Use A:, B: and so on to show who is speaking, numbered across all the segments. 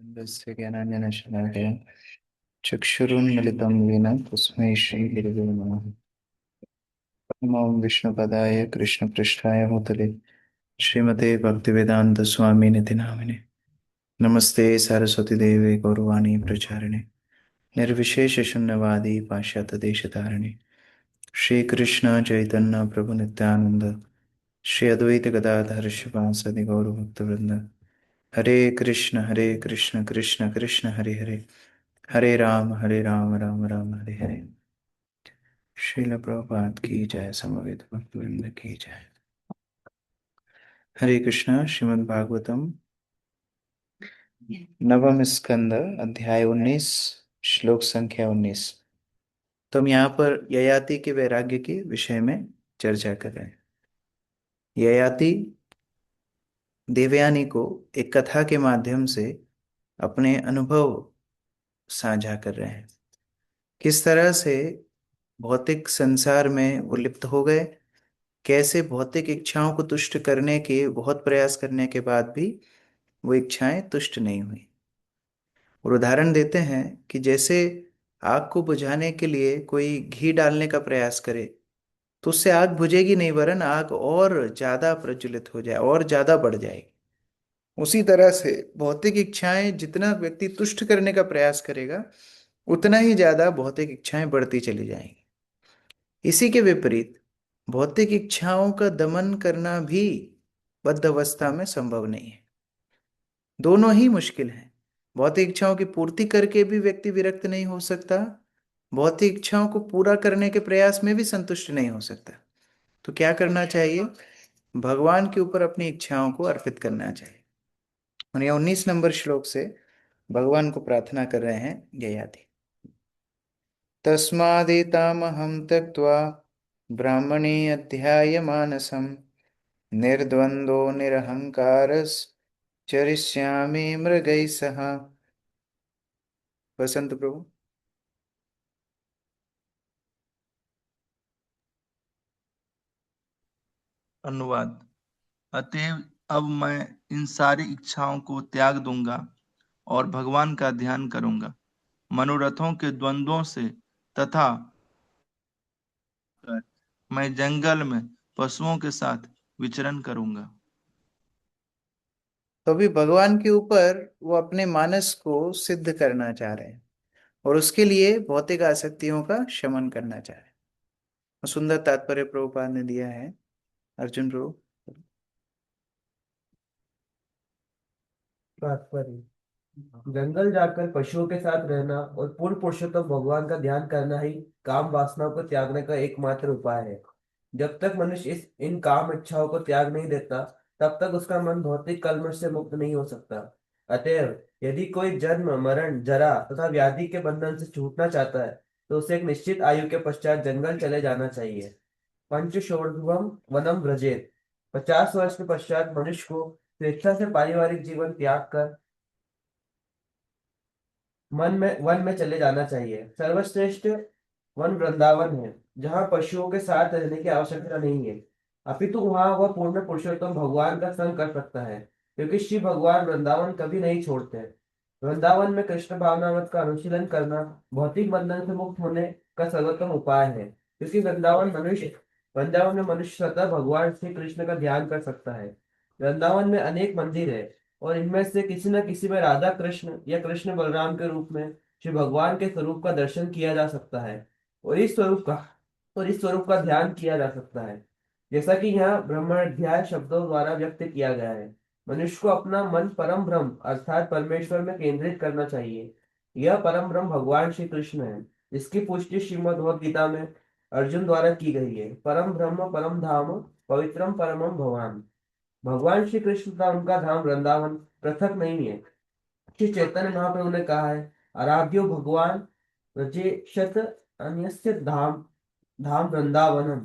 A: तस्य ज्ञानाञ्जनशलाकया चक्षुरुन्मिलितं येन तस्मै श्रीगुरवे नमः। नमो विष्णुपदाय कृष्णपृष्ठाय भूतले श्रीमते भक्तिवेदान्तस्वामिनिति नामिने। नमस्ते सरस्वतीदेवे गौरवाणी प्रचारिणे निर्विशेषशून्यवादी पाश्चात्यदेशतारिणे श्रीकृष्ण चैतन्य प्रभु नित्यानंद श्री अद्वैत गदाधर शिवासदि गौरभक्तवृंद। हरे कृष्ण कृष्ण कृष्ण हरे हरे, हरे राम राम राम हरे हरे। श्रील प्रभुपाद की जय, समवेत भक्तवृंद की जय। हरे कृष्णा। श्रीमद् भागवतम नवम स्कंद अध्याय 19 श्लोक संख्या 19। तो हम यहाँ पर ययाति के वैराग्य के विषय में चर्चा कर रहे हैं। ययाति देवयानी को एक कथा के माध्यम से अपने अनुभव साझा कर रहे हैं। किस तरह से भौतिक संसार में वो लिप्त हो गए, कैसे भौतिक इच्छाओं को तुष्ट करने के बहुत प्रयास करने के बाद भी वो इच्छाएं तुष्ट नहीं हुई। और उदाहरण देते हैं कि जैसे आग को बुझाने के लिए कोई घी डालने का प्रयास करे तो उससे आग बुझेगी नहीं, वरन आग और ज्यादा प्रज्वलित हो जाए और ज्यादा बढ़ जाएगी। उसी तरह से भौतिक इच्छाएं जितना व्यक्ति तुष्ट करने का प्रयास करेगा उतना ही ज्यादा भौतिक इच्छाएं बढ़ती चली जाएंगी। इसी के विपरीत भौतिक इच्छाओं का दमन करना भी बद्ध अवस्था में संभव नहीं है। दोनों ही मुश्किल हैं। भौतिक इच्छाओं की पूर्ति करके भी व्यक्ति विरक्त नहीं हो सकता, भौतिक इच्छाओं को पूरा करने के प्रयास में भी संतुष्ट नहीं हो सकता। तो क्या करना चाहिए? भगवान के ऊपर अपनी इच्छाओं को अर्पित करना चाहिए। और यह 19 नंबर श्लोक से भगवान को प्रार्थना कर रहे हैं ययाति। तस्मादेतामहं त्यक्त्वा ब्राह्मणे अध्याय मानसम निर्द्वंदो निरहंकारस चरिष्यामि मृगैः सह। बसंत प्रभु।
B: अनुवाद। अतएव अब मैं इन सारी इच्छाओं को त्याग दूंगा और भगवान का ध्यान करूंगा। मनोरथों के द्वंद्वों से तथा कर मैं जंगल में पशुओं के साथ विचरण करूंगा।
A: तो अभी भगवान के ऊपर वो अपने मानस को सिद्ध करना चाह रहे हैं और उसके लिए भौतिक आसक्तियों का शमन करना चाह रहे हैं। सुंदर तात्पर्य प्रभुपाद ने दिया है। अर्जुन प्रभु।
C: तात्पर्य। जंगल जाकर पशुओं के साथ रहना और पूर्ण पुरुषोत्तम भगवान का ध्यान करना ही काम वासनाओं को त्यागने का एकमात्र उपाय है। जब तक मनुष्य इस इन काम इच्छाओं को त्याग नहीं देता, तब तक उसका मन भौतिक कल्मश से मुक्त नहीं हो सकता। अतएव यदि कोई जन्म मरण जरा तथा व्याधि के बंधन से छूटना चाहता है, तो उसे एक निश्चित आयु के पश्चात जंगल चले जाना चाहिए। पंचशोर्ध्वम वनम व्रजेत। 50 वर्ष के पश्चात मनुष्य को स्वेच्छा से पारिवारिक जीवन त्याग कर वन में चले जाना चाहिए। सर्वश्रेष्ठ वन वृंदावन है, जहाँ पशुओं के साथ रहने की आवश्यकता नहीं है, अपितु वहां वह पूर्ण पुरुषोत्तम भगवान का संग कर सकता है, क्योंकि श्री भगवान वृंदावन कभी नहीं छोड़ते। वृंदावन में कृष्ण भावनामृत का अनुशीलन करना भौतिक बंधन से मुक्त होने का सर्वोत्तम उपाय है, क्योंकि वृंदावन में मनुष्य स्वतः भगवान श्री कृष्ण का ध्यान कर सकता है। वृंदावन में अनेक मंदिर है और इनमें से किसी न किसी में राधा कृष्ण या कृष्ण बलराम के रूप में श्री भगवान के स्वरूप का दर्शन किया जा सकता है और इस स्वरूप का ध्यान किया जा सकता है, जैसा कि यहाँ ब्रह्माध्याय शब्दों द्वारा व्यक्त किया गया है। मनुष्य को अपना मन परम ब्रह्म अर्थात परमेश्वर में केंद्रित करना चाहिए। यह परम ब्रह्म भगवान श्री कृष्ण है, जिसकी पुष्टि श्रीमद् भगवद गीता में अर्जुन द्वारा की गई है। परम ब्रह्म परम धाम पवित्रम परमम भगवान। भगवान श्री कृष्ण का उनका धाम वृंदावन पृथक नहीं है। श्री चैतन्य महाप्रभु ने कहा है, आराध्यो भगवान व्रजेशत अन्यस्य धाम धाम वृंदावनम।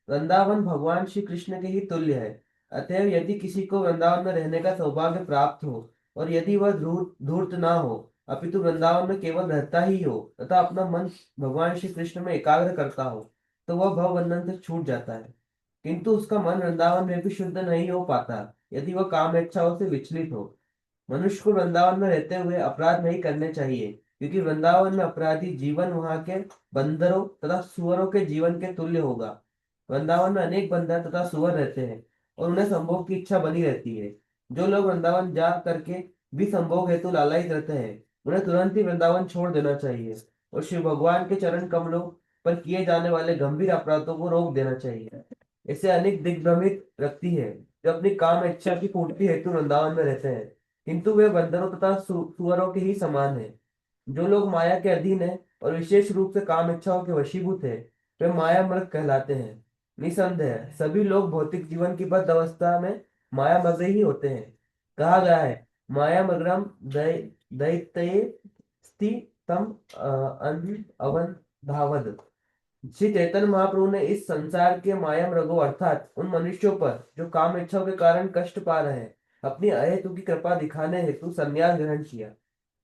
C: वृंदावन भगवान श्री कृष्ण के ही तुल्य है। अतएव यदि किसी को वृंदावन में रहने का सौभाग्य प्राप्त हो और यदि वह धूर्त ना हो, अपितु वृंदावन में केवल रहता ही हो तथा अपना मन भगवान श्री कृष्ण में एकाग्र करता हो, तो वह भव बंधन से छूट जाता है। किंतु उसका मन वृंदावन में भी शुद्ध नहीं हो पाता यदि वह काम इच्छाओं से विचलित हो। मनुष्य को वृंदावन में रहते हुए अपराध नहीं करने चाहिए, क्योंकि वृंदावन में अपराधी जीवन वहां के बंदरों तथा सुअरों के जीवन के तुल्य होगा। वृंदावन में अनेक बंदर तथा सुअर रहते हैं और उन्हें संभोग की इच्छा बनी रहती है। जो लोग वृंदावन जा करके भी संभोग हेतु लालायित रहते हैं, उन्हें तुरंत ही वृंदावन छोड़ देना चाहिए और श्री भगवान के चरण कमलों पर किए जाने वाले गंभीर अपराधों को रोक देना चाहिए। इससे अनेक दिग्भ्रमित व्यक्ति है जो अपनी काम इच्छा की पूर्ति हेतु वृंदावन में रहते हैं, किंतु वे बंदरों तथा सुअरों के ही समान हैं। जो लोग माया के अधीन है और विशेष रूप से काम इच्छाओं के वशीभूत है, वे माया मृग कहलाते हैं। निसंदेह सभी लोग भौतिक जीवन की बद्ध अवस्था में माया मग्न ही होते हैं। कहा गया है, माया मग्रम दैत्ये स्ति तम अवन धावद। श्री चैतन्य महाप्रभु ने इस संसार के माया मृगों अर्थात उन मनुष्यों पर जो काम इच्छाओं के कारण कष्ट पा रहे हैं, अपनी अहेतु की कृपा दिखाने हेतु संन्यास ग्रहण किया।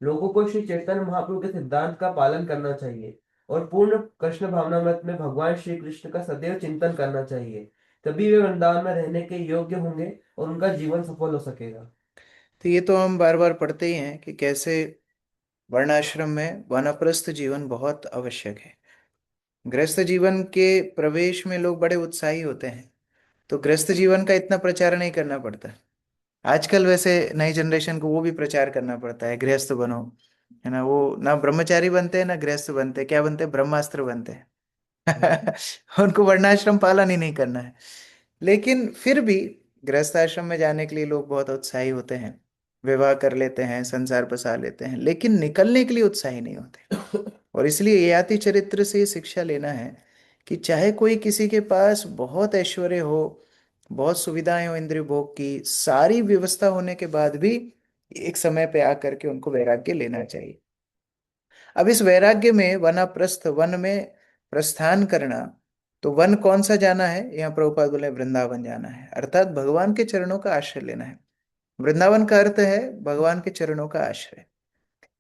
C: लोगों को श्री चैतन्य महाप्रभु के सिद्धांत का पालन करना चाहिए और पूर्ण कृष्ण भावनामृत में भगवान श्री कृष्ण का सदैव चिंतन करना चाहिए। तभी वे वृंदावन में रहने के योग्य होंगे और उनका जीवन सफल हो सकेगा।
A: तो ये तो हम बार बार पढ़ते ही हैं कि कैसे वर्णाश्रम में वानप्रस्थ जीवन बहुत आवश्यक है। गृहस्थ जीवन के प्रवेश में लोग बड़े उत्साही होते हैं, तो गृहस्थ जीवन का इतना प्रचार नहीं करना पड़ता। आजकल वैसे नई जनरेशन को वो भी प्रचार करना पड़ता है, गृहस्थ बनो, है ना। वो ना ब्रह्मचारी बनते हैं ना गृहस्थ बनते हैं, क्या बनते हैं, ब्रह्मास्त्र बनते हैं। उनको वर्णाश्रम पालन ही नहीं करना है। लेकिन फिर भी गृहस्थ आश्रम में जाने के लिए लोग बहुत उत्साही होते हैं, विवाह कर लेते हैं, संसार बसा लेते हैं, लेकिन निकलने के लिए उत्साही नहीं होते। और इसलिए ययाति चरित्र से ये शिक्षा लेना है कि चाहे कोई किसी के पास बहुत ऐश्वर्य हो, बहुत सुविधाएं हो, इंद्रिय भोग की सारी व्यवस्था होने के बाद भी एक समय पे आकर के उनको वैराग्य लेना चाहिए। अब इस वैराग्य में वनाप्रस्थ, वन में प्रस्थान करना, तो वन कौन सा जाना है, यहाँ प्रभुपाद बोले वृंदावन जाना है, अर्थात भगवान के चरणों का आश्रय लेना है। वृंदावन का अर्थ है भगवान के चरणों का आश्रय।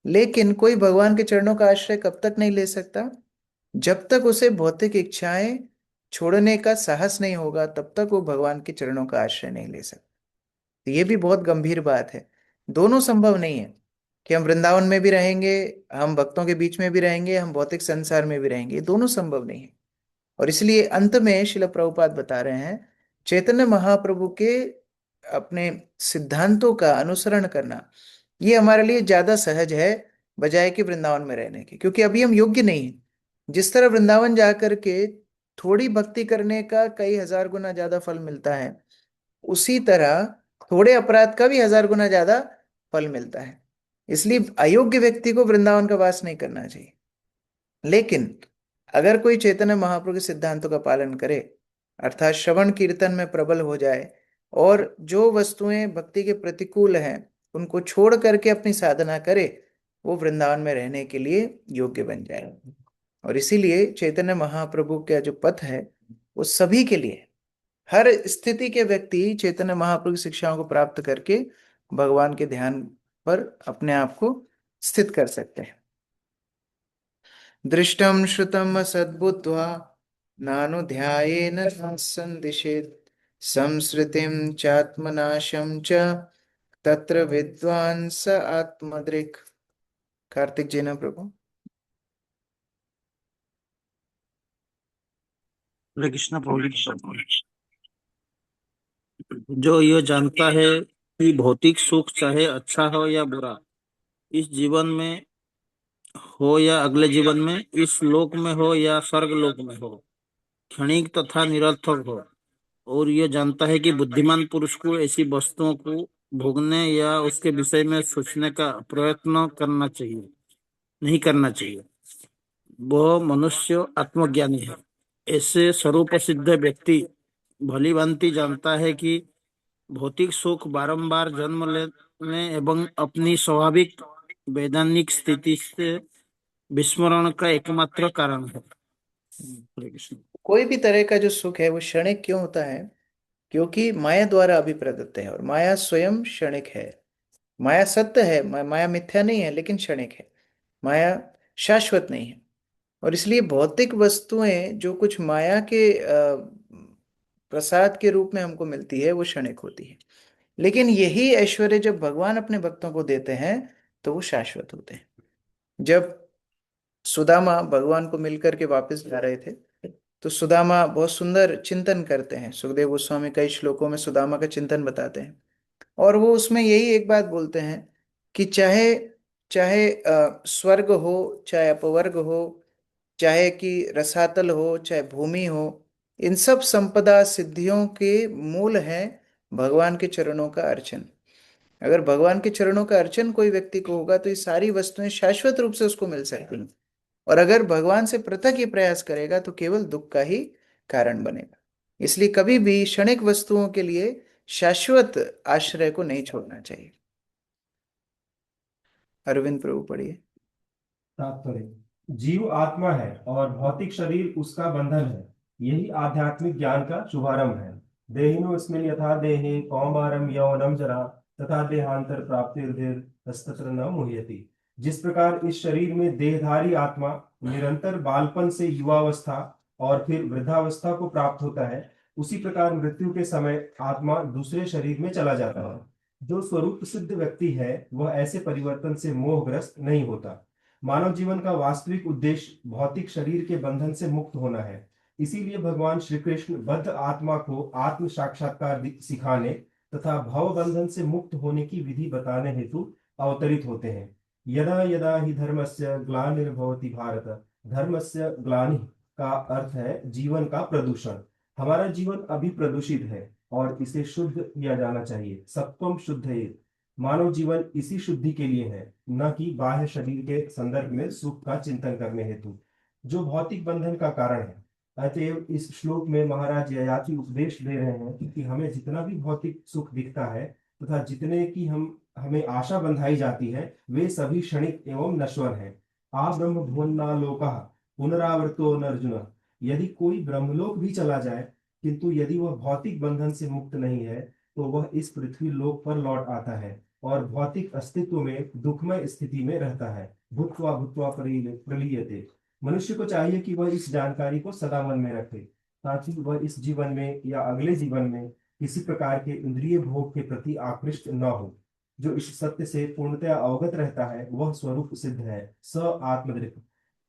A: लेकिन कोई भगवान के चरणों का आश्रय कब तक नहीं ले सकता, जब तक उसे भौतिक इच्छाएं छोड़ने का साहस नहीं होगा, तब तक वो भगवान के चरणों का आश्रय नहीं ले सकता। तो ये भी बहुत गंभीर बात है। दोनों संभव नहीं है कि हम वृंदावन में भी रहेंगे, हम भक्तों के बीच में भी रहेंगे, हम भौतिक संसार में भी रहेंगे, ये दोनों संभव नहीं है। और इसलिए अंत में शिल प्रभुपाद बता रहे हैं, चैतन्य महाप्रभु के अपने सिद्धांतों का अनुसरण करना ये हमारे लिए ज्यादा सहज है बजाय कि वृंदावन में रहने के, क्योंकि अभी हम योग्य नहीं हैं। जिस तरह वृंदावन जाकर के थोड़ी भक्ति करने का कई हजार गुना ज्यादा फल मिलता है, उसी तरह थोड़े अपराध का भी हजार गुना ज्यादा फल मिलता है। इसलिए अयोग्य व्यक्ति को वृंदावन का वास नहीं करना चाहिए। लेकिन अगर कोई चैतन्य महाप्रभु के सिद्धांतों का पालन करे, अर्थात श्रवण कीर्तन में प्रबल हो जाए और जो वस्तुएं भक्ति के प्रतिकूल हैं उनको छोड़ करके अपनी साधना करे, वो वृंदावन में रहने के लिए योग्य बन जाए। और इसीलिए चैतन्य महाप्रभु का जो पथ है वो सभी के लिए है। हर स्थिति के व्यक्ति चैतन्य महाप्रभु की शिक्षाओं को प्राप्त करके भगवान के ध्यान पर अपने आप को स्थित कर सकते हैं। दृष्टम श्रुतम सद्बुद्ध्वा नानुध्यायेन संदिशेत् संसृतिं चात्मनाशं च तत्र विद्वान स आत्मदृक्। कार्तिक जी ना प्रभु।
D: हरे कृष्ण प्रभु। जो ये जानता है कि भौतिक सुख चाहे अच्छा हो या बुरा, इस जीवन में हो या अगले जीवन में, इस लोक में हो या स्वर्ग लोक में हो, क्षणिक तथा निरर्थक हो, और ये जानता है कि बुद्धिमान पुरुष को ऐसी वस्तुओं को भोगने या उसके विषय में सोचने का प्रयत्न करना चाहिए नहीं करना चाहिए, वह मनुष्य आत्मज्ञानी है। ऐसे स्वरूप सिद्ध व्यक्ति भली भांति जानता है कि भौतिक सुख बारंबार जन्म लेने एवं अपनी स्वाभाविक वैधानिक स्थिति से विस्मरण का एकमात्र कारण है। हरे कृष्ण।
A: कोई भी तरह का जो सुख है वो क्षणिक क्यों होता है, क्योंकि माया द्वारा अभिप्रदत्त है, और माया स्वयं क्षणिक है। माया सत्य है, माया मिथ्या नहीं है, लेकिन क्षणिक है। माया शाश्वत नहीं है। और इसलिए भौतिक वस्तुएं जो कुछ माया के प्रसाद के रूप में हमको मिलती है वो क्षणिक होती है। लेकिन यही ऐश्वर्य जब भगवान अपने भक्तों को देते हैं तो वो शाश्वत होते हैं। जब सुदामा भगवान को मिलकर के वापस जा रहे थे, तो सुदामा बहुत सुंदर चिंतन करते हैं। सुखदेव गोस्वामी कई श्लोकों में सुदामा का चिंतन बताते हैं, और वो उसमें यही एक बात बोलते हैं कि चाहे चाहे स्वर्ग हो, चाहे अपवर्ग हो, चाहे कि रसातल हो, चाहे भूमि हो, इन सब संपदा सिद्धियों के मूल है भगवान के चरणों का अर्चन। अगर भगवान के चरणों का अर्चन कोई व्यक्ति को होगा तो ये सारी वस्तुएं शाश्वत रूप से उसको मिल सकती हैं। और अगर भगवान से पृथक ही प्रयास करेगा तो केवल दुख का ही कारण बनेगा। इसलिए कभी भी क्षणिक वस्तुओं के लिए शाश्वत आश्रय को नहीं छोड़ना चाहिए। अरविंद प्रभु पढ़िए।
C: तात्पर्य: जीव आत्मा है और भौतिक शरीर उसका बंधन है। यही आध्यात्मिक ज्ञान का शुभारंभ है। देहिनोऽस्मिन् यथा देहे कौमारम यौवनम जरा तथा देहांतर प्राप्तिर्धीर तत्र न मुह्यति। जिस प्रकार इस शरीर में देहधारी आत्मा निरंतर बालपन से युवावस्था और फिर वृद्धावस्था को प्राप्त होता है, उसी प्रकार मृत्यु के समय आत्मा दूसरे शरीर में चला जाता है। जो स्वरूप सिद्ध व्यक्ति है वह ऐसे परिवर्तन से मोहग्रस्त नहीं होता। मानव जीवन का वास्तविक उद्देश्य भौतिक शरीर के बंधन से मुक्त होना है। इसीलिए भगवान श्री कृष्ण बद्ध आत्मा को आत्म साक्षात्कार सिखाने तथा भव बंधन से मुक्त होने की विधि बताने हेतु अवतरित होते हैं। यदा यदा ही धर्मस्य ग्लानिर्भवति भारत। धर्मस्य ग्लानि का अर्थ है जीवन का प्रदूषण। हमारा जीवन अभी प्रदूषित है और इसे शुद्ध किया जाना चाहिए। सत्वम शुद्धयेत्। मानव जीवन इसी शुद्धि के लिए है, न कि बाह्य शरीर के संदर्भ में सुख का चिंतन करने हेतु, जो भौतिक बंधन का कारण है। अतएव इस श्लोक में महाराज ययाति उपदेश दे रहे हैं कि हमें जितना भी भौतिक सुख दिखता है तथा जितने की हमें आशा बंधाई जाती है, वे सभी क्षणिक एवं नश्वर हैं। आ ब्रह्म भुवनालोकः पुनरावर्तो न अर्जुन। यदि कोई ब्रह्मलोक भी चला जाए, किंतु यदि वह भौतिक बंधन से मुक्त नहीं है, तो वह इस पृथ्वी लोक पर लौट आता है और भौतिक अस्तित्व में दुखमय स्थिति में रहता है। भूत्वा भूत्वा प्रलीयते। मनुष्य को चाहिए कि वह इस जानकारी को सदा मन में रखे, ताकि वह इस जीवन में या अगले जीवन में किसी प्रकार के इंद्रिय भोग के प्रति आकृष्ट न हो। जो इस सत्य से पूर्णतया अवगत रहता है वह स्वरूप सिद्ध है, स आत्मदृक्।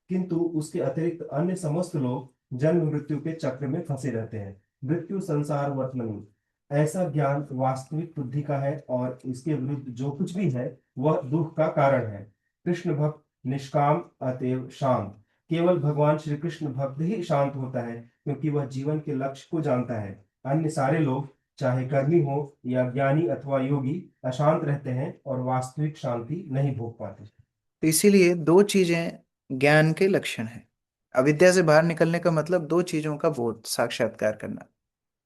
C: किंतु उसके अतिरिक्त अन्य समस्त लोग जन्म मृत्यु के चक्र में फंसे रहते हैं। मृत्यु संसार वर्तमनि। ऐसा ज्ञान वास्तविक बुद्धि का है और इसके विरुद्ध जो कुछ भी है वह दुख का कारण है। कृष्ण भक्त निष्काम अतएव शांत। केवल भगवान श्री कृष्ण भक्त ही शांत होता है, क्योंकि वह जीवन के लक्ष्य को जानता है। अन्य सारे लोग, चाहे कर्मी हो या ज्ञानी अथवा योगी, अशांत रहते हैं और वास्तविक शांति नहीं भोग पाते।
A: तो इसीलिए दो चीजें ज्ञान के लक्षण हैं। अविद्या से बाहर निकलने का मतलब दो चीजों का बोध, साक्षात्कार करना।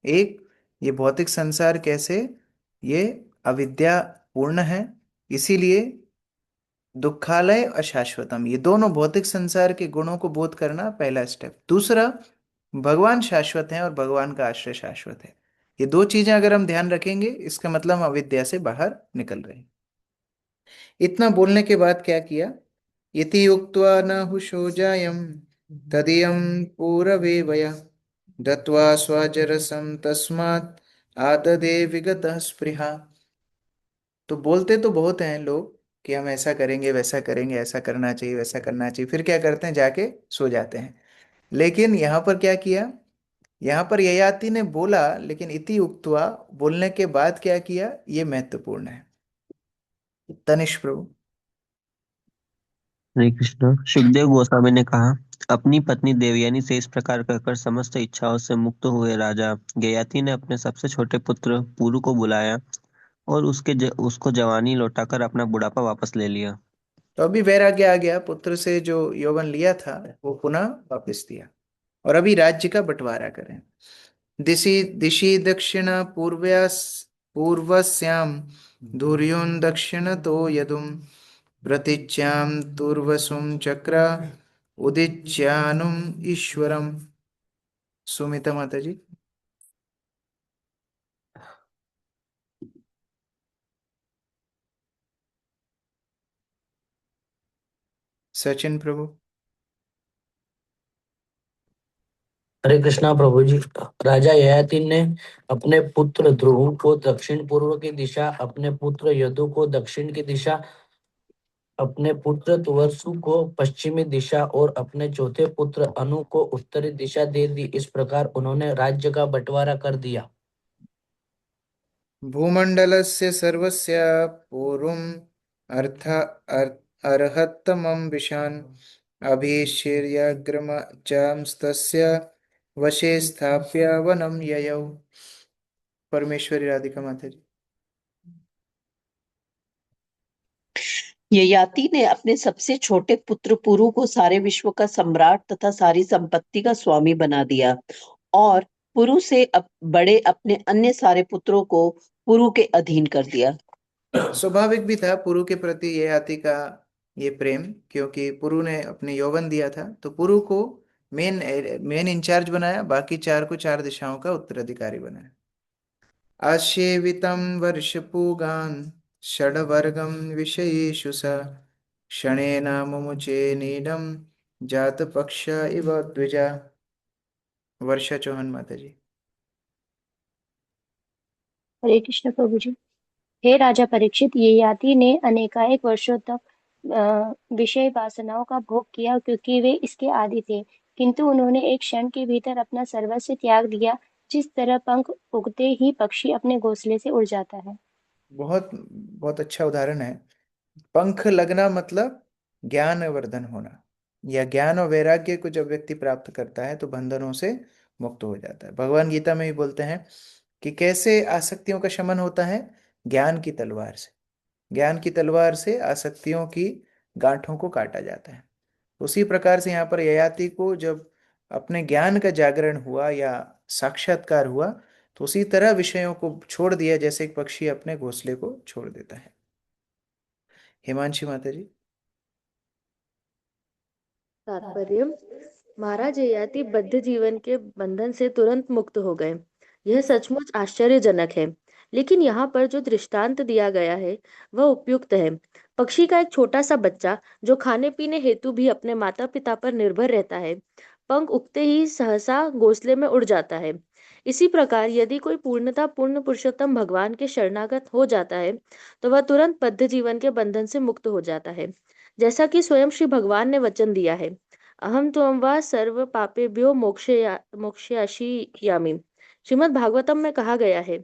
A: एक, ये भौतिक संसार कैसे, ये अविद्या पूर्ण है, इसीलिए दुखालय अशाश्वतम, ये दोनों भौतिक संसार के गुणों को बोध करना पहला स्टेप। दूसरा, भगवान शाश्वत हैं और भगवान का आश्रय शाश्वत है। ये दो चीजें अगर हम ध्यान रखेंगे, इसका मतलब हम अविद्या से बाहर निकल रहे हैं। इतना बोलने के बाद क्या किया? इति उक्त्वा न हुशो जायं तदीयं पूरवे वया दत्वा स्वजरसं तस्मात् आददे विगतः स्पृहा। तो बोलते तो बहुत हैं लोग कि हम ऐसा करेंगे, वैसा करेंगे, ऐसा करना चाहिए, वैसा करना चाहिए, फिर क्या करते हैं? जाके सो जाते हैं। लेकिन यहाँ पर क्या किया? यहाँ पर ययाति ने बोला, लेकिन इति उक्त्वा बोलने के बाद क्या किया, ये महत्वपूर्ण है। तनिष प्रभु।
E: हरे कृष्ण। सुखदेव गोस्वामी ने कहा, अपनी पत्नी देवयानी से इस प्रकार कहकर समस्त इच्छाओं से मुक्त हुए राजा ययाति ने अपने सबसे छोटे पुत्र पुरु को बुलाया और उसको जवानी लौटाकर अपना बुढ़ापा वापस ले लिया।
A: तो अभी वैराग्य आ गया, पुत्र से जो यौवन लिया था वो पुनः वापस दिया, और अभी राज्य का बंटवारा करें। दिशि दिशि दक्षिण पूर्व्यास पूर्वस्याम धुर्यों दक्षिण तो यदुम प्रतीच्याम तुर्वसुम चक्र उदिच्यानुम ईश्वरम। सुमिता माता जी। सचिन प्रभु।
F: हरे कृष्णा प्रभु जी। राजा ययाति ने अपने पुत्र ध्रुव को दक्षिण पूर्व की दिशा, अपने पुत्र यदु को दक्षिण की दिशा, अपने पुत्र तुवत्सु को पश्चिमी दिशा और अपने चौथे पुत्र अनु को उत्तरी दिशा दे दी। इस प्रकार उन्होंने राज्य का बंटवारा कर दिया।
A: भूमण्डलस्य सर्वस्य पूर्वम् अर्थ अर्हत्तमं विशान् अभिषेर्यग्रमचांस्तस्य वशे स्थाप्य वनं ययौ। परमेश्वरी राधिका माता जी।
G: ययाति ने अपने सबसे छोटे पुत्र पुरु को सारे विश्व का सम्राट तथा सारी संपत्ति का स्वामी बना दिया और पुरु से बड़े अपने अन्य सारे पुत्रों को पुरु के अधीन कर दिया।
A: स्वाभाविक भी था पुरु के प्रति ययाति का ये प्रेम, क्योंकि पुरु ने अपने यौवन दिया था, तो पुरु को मेन मेन इंचार्ज बनाया, बाकी चार को चार दिशाओं का उत्तराधिकारी बनाया। आशेवितं वर्षपूगान् षड्वर्गं विषयेषु स क्षणेन मुमुचे नीडं जातपक्ष इव द्विजा। वर्षा चौहान माता जी।
H: हरे कृष्ण प्रभु जी। हे राजा परीक्षित, ययाति ने अनेकानेक वर्षों तक विषय वासनाओं का भोग किया क्योंकि वे इसके आदी थे, किंतु उन्होंने एक क्षण के भीतर अपना सर्वस्व त्याग दिया, जिस तरह पंख उगते ही पक्षी अपने घोंसले से उड़ जाता है।
A: बहुत बहुत अच्छा उदाहरण है। पंख लगना मतलब ज्ञान वर्धन होना, या ज्ञान और वैराग्य को जब व्यक्ति प्राप्त करता है तो बंधनों से मुक्त हो जाता है। भगवान गीता में भी बोलते हैं कि कैसे आसक्तियों का शमन होता है, ज्ञान की तलवार से। ज्ञान की तलवार से आसक्तियों की गांठों को काटा जाता है। उसी प्रकार से यहाँ पर ययाति को जब अपने ज्ञान का जागरण हुआ या साक्षात्कार हुआ, तो उसी तरह विषयों को छोड़ दिया जैसे एक पक्षी अपने घोंसले को छोड़ देता है। हिमांशी माता जी।
I: तात्पर्य। महाराज ययाति बद्ध जीवन के बंधन से तुरंत मुक्त हो गए। यह सचमुच आश्चर्यजनक है, लेकिन यहाँ पर जो दृष्टांत दिया गया है वह उपयुक्त है। पक्षी का एक छोटा सा बच्चा जो खाने पीने हेतु भी अपने माता पिता पर निर्भर रहता है, पंख उगते ही सहसा घोंसले में उड़ जाता है। इसी प्रकार यदि कोई पूर्णतः पूर्ण पुरुषोत्तम भगवान के शरणागत हो जाता है तो वह तुरंत बद्ध जीवन के बंधन से मुक्त हो जाता है, जैसा कि स्वयं श्री भगवान ने वचन दिया है, अहम त्वं वा सर्व पापेभ्यो मोक्षयिष्यामि। श्रीमद् भागवतम में कहा गया है,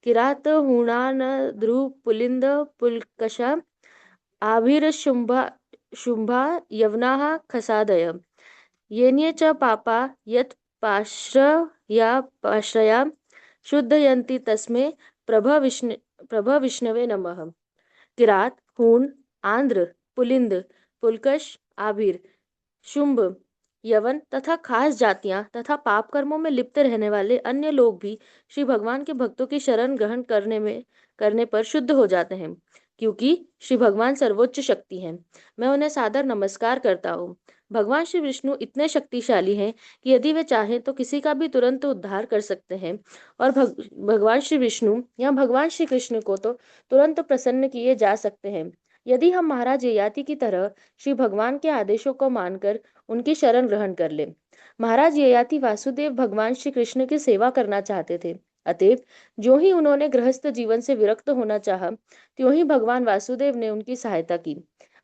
I: किरात हूणान ध्रुव पुलिंद पुलकशा आभिर्शुंभा शुंभा यवनाः खसादय येन्ये च पापा यत् पाश्रया शुद्धयन्ति तस्मै प्रभ विष्णवे नमः। किरात, हूण, आंध्र, पुलिंद, पुलकश, आभिर, शुंभ, यवन तथा खास जातियां तथा पाप कर्मों में लिप्त रहने वाले अन्य लोग भी श्री भगवान के भक्तों की शरण ग्रहण करने पर शुद्ध हो जाते हैं, क्योंकि श्री भगवान सर्वोच्च शक्ति हैं। मैं उन्हें सादर नमस्कार करता हूँ। भगवान श्री विष्णु इतने शक्तिशाली हैं कि यदि वे चाहें तो किसी का भी तुरंत उद्धार कर सकते हैं, और भगवान श्री विष्णु या भगवान श्री कृष्ण को तो तुरंत प्रसन्न किए जा सकते हैं यदि हम महाराज ययाति की तरह श्री भगवान के आदेशों को मानकर उनकी शरण ग्रहण कर ले। महाराज ययाति वासुदेव भगवान श्री कृष्ण की सेवा करना चाहते थे, अतएव जो ही उन्होंने गृहस्थ जीवन से विरक्त होना चाहा, त्यों ही भगवान वासुदेव ने उनकी सहायता की।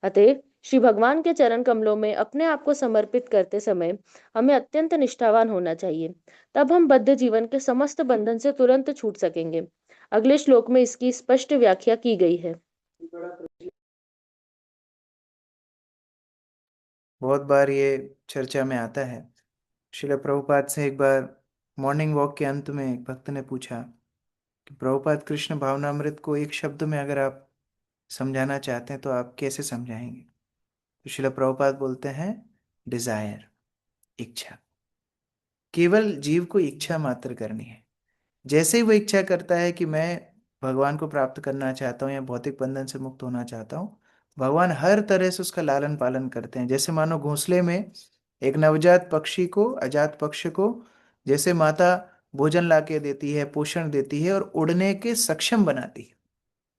I: अतएव श्री भगवान के चरण कमलों में अपने आप को समर्पित करते समय हमें अत्यंत निष्ठावान होना चाहिए, तब हम बद्ध जीवन के समस्त बंधन से तुरंत छूट सकेंगे। अगले श्लोक में इसकी स्पष्ट व्याख्या की गई है।
A: बहुत बार ये चर्चा में आता है। श्रील प्रभुपाद से एक बार मॉर्निंग वॉक के अंत में एक भक्त ने पूछा कि प्रभुपाद, कृष्ण भावनामृत को एक शब्द में अगर आप समझाना चाहते हैं तो आप कैसे समझाएंगे? तो श्रील प्रभुपाद बोलते हैं, डिजायर, इच्छा। केवल जीव को इच्छा मात्र करनी है। जैसे ही वो इच्छा करता है कि मैं भगवान को प्राप्त करना चाहता हूँ या भौतिक बंधन से मुक्त होना चाहता हूँ, भगवान हर तरह से उसका लालन पालन करते हैं। जैसे मानो घोंसले में एक नवजात पक्षी को, अजात पक्ष को जैसे माता भोजन ला के देती है, पोषण देती है और उड़ने के सक्षम बनाती है,